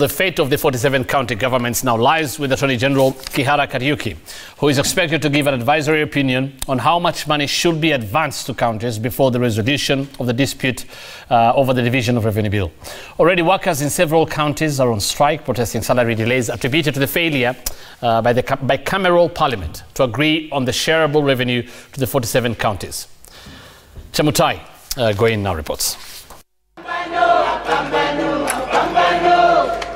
The fate of the 47 county governments now lies with Attorney General Kihara Kariuki, who is expected to give an advisory opinion on how much money should be advanced to counties before the resolution of the dispute over the division of revenue bill. Already, workers in several counties are on strike, protesting salary delays attributed to the failure by the bicameral parliament to agree on the shareable revenue to the 47 counties. Chemutai Goin now reports.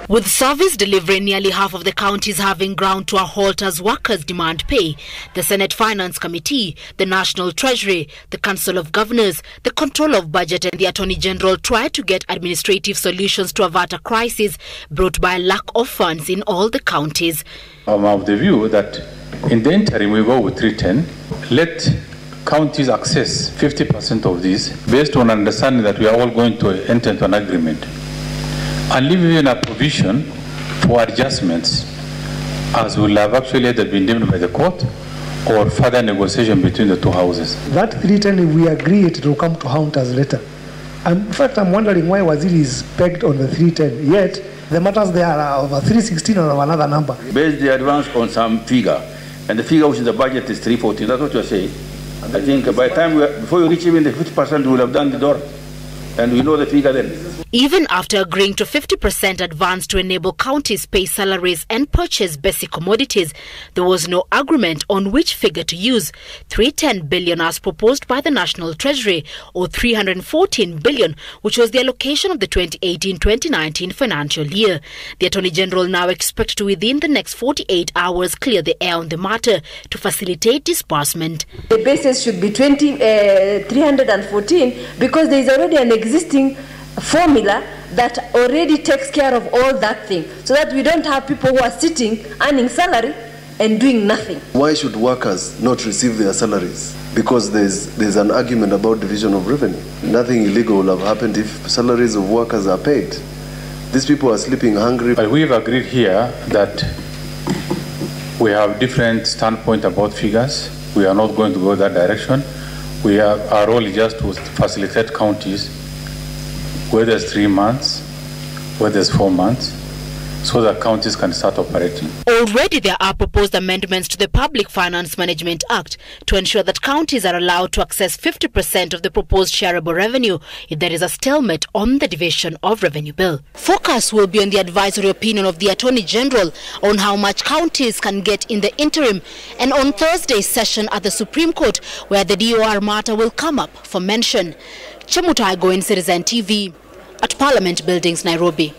With service delivery nearly half of the counties having ground to a halt as workers demand pay, the Senate Finance Committee, the National Treasury, the Council of Governors, the Control of Budget and the Attorney General tried to get administrative solutions to avert a crisis brought by a lack of funds in all the counties. I'm of the view that in the interim we go with 310. Let counties access 50% of this based on understanding that we are all going to enter into an agreement. And leave in a provision for adjustments as will have actually either been deemed by the court or further negotiation between the two houses. That 310, if we agree it will come to haunt us later. In fact, I'm wondering why Waziri is pegged on the 310, yet the matters there are over 316 or of another number. Base the advance on some figure, and the figure which in the budget is 340. That's what you're saying. I think by the time, before you reach even the 50%, we will have done the door. And we know the figure then. Even after agreeing to 50% advance to enable counties pay salaries and purchase basic commodities, there was no agreement on which figure to use. 310 billion as proposed by the National Treasury, or 314 billion, which was the allocation of the 2018-2019 financial year. The Attorney General now expects to within the next 48 hours clear the air on the matter to facilitate disbursement. The basis should be 314 because there is already an existing formula that already takes care of all that thing, so that we don't have people who are sitting earning salary and doing nothing. Why should workers not receive their salaries? Because there's an argument about division of revenue. Nothing illegal will have happened if salaries of workers are paid. These people are sleeping hungry. But we've agreed here that we have different standpoint about figures. We are not going to go that direction. Our role is just to facilitate counties, whether it's 3 months, whether it's 4 months, so that counties can start operating. Already there are proposed amendments to the Public Finance Management Act to ensure that counties are allowed to access 50% of the proposed shareable revenue if there is a stalemate on the division of revenue bill. Focus will be on the advisory opinion of the Attorney General on how much counties can get in the interim, and on Thursday's session at the Supreme Court where the DOR matter will come up for mention. Chemutai Goin, Citizen TV, at Parliament Buildings, Nairobi.